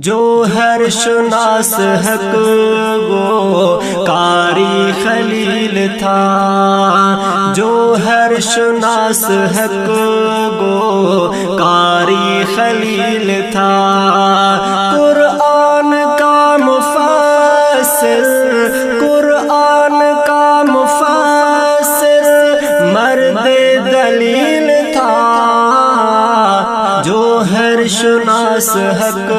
جو ہر شناس حق وہ قاری خلیل تھا، جو ہر شناس حق وہ قاری خلیل تھا، قرآن کا مفسر، قرآن کا مفسر مرد دلیل تھا، جو ہر شناس حق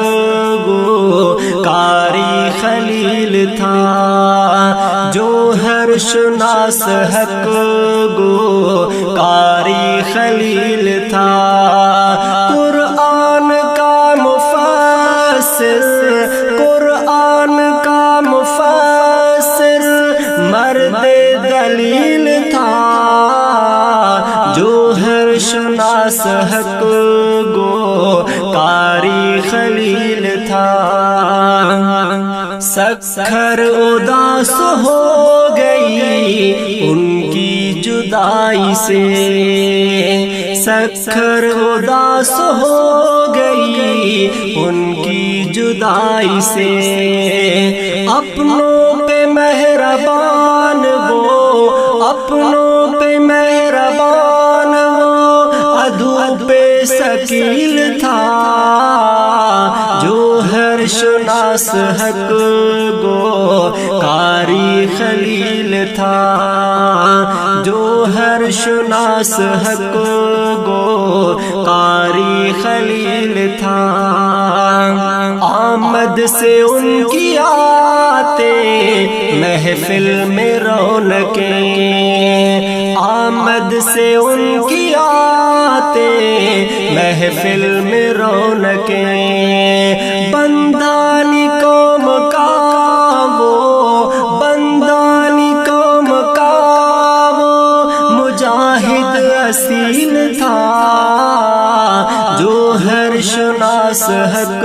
وہ قاری خلیل تھا، جو ہر شناس حق وہ قاری خلیل تھا، قرآن کا مفسر، قرآن کا مفسر مرد دلیل تھا، جو ہر شناس حق گو قاری خلیل تھا۔ سکھر اداس ہو گئی ان کی جدائی سے، سکھر اداس ہو گئی ان کی جدائی سے، اپنوں پہ مہربان وہ، اپنوں پہ مہربان وہ، عدو پہ ثقیل تھا، جو ہر شناس حق گو قاری خلیل تھا، جو ہر شناس حق گو قاری خلیل تھا، آمد سے ان کی آتے محفل میں رونقیں، آمد سے ان کی آتے محفل میں رونقیں، بندانی قوم کا وہ، بندانی قوم کا وہ مجاہد اصیل تھا، جو ہر شناس حق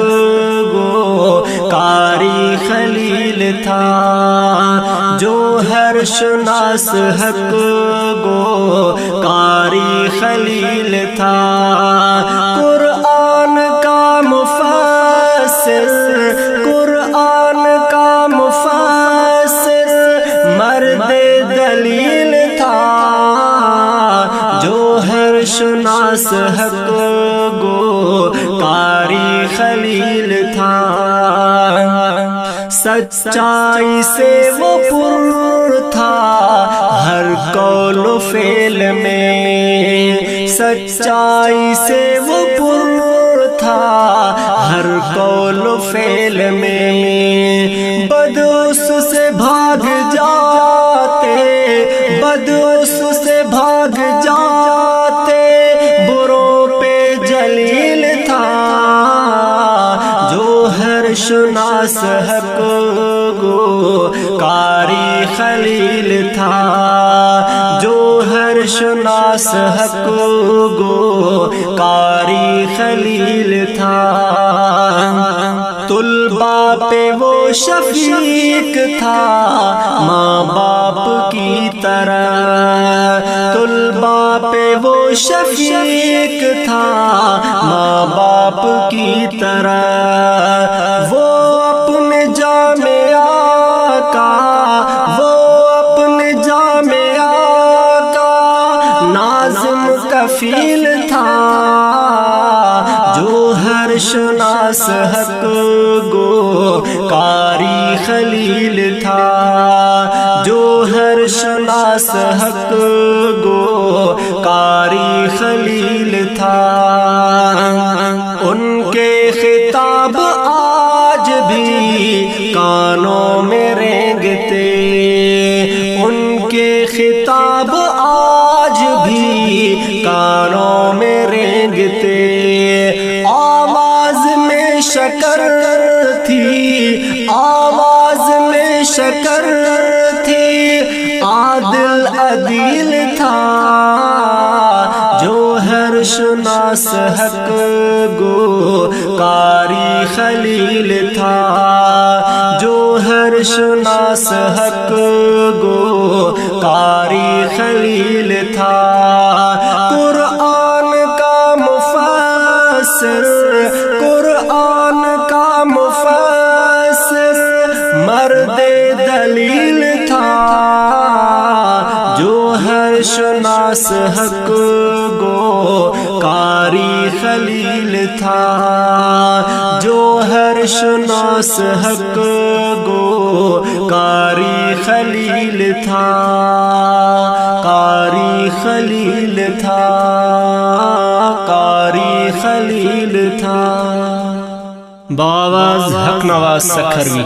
وہ قاری خلیل تھا، جو ہر شناس حق وہ قاری خلیل تھا، قرآن کا مفسر، قرآن کا مفسر مرد دلیل تھا، جو ہر شناس حق گو قاری خلیل تھا، سچائی سے وہ پر تھا ہر قول و فعل میں، سچائی سے وہ پر تھا ہر قول و فعل میں، بدعس سے بھاگ جاتے، بدعس سے بھاگ جاتے، بروں پہ جلیل تھا، جو ہر شناس حق گو قاری خلیل تھا، جو ہر شناس حق گو قاری خلیل تھا، طلباء پہ وہ شفیق تھا ماں باپ کی طرح، طلباء پہ وہ شفیق تھا ماں باپ کی طرح، وہ اپنے جامع آقا، وہ اپنے جامع آقا ناظم کفیل تھا، جو ہر شناس حق گو قاری خلیل تھا، جو ہر شناس حق گو قاری خلیل تھا، ان کے خطاب آج بھی کانوں میں رینگتے، ان کے خطاب آج بھی کانوں میں رینگتے، آواز میں شکر تھی، آواز میں شکر تھی، عادل عدیل تھا، جو ہر شناس حق گو قاری خلیل تھا، جو ہر شناس حق گو قاری خلیل تھا، قرآن کا مفسر، قرآن کا مفسر مرد دلیل تھا، جو ہر شناس حق گو کاری خلیل تھا، جو ہر شناس حق گو کاری خلیل تھا، کاری خلیل تھا، کاری خلیل تھا. باواز حق نواز سکھروی.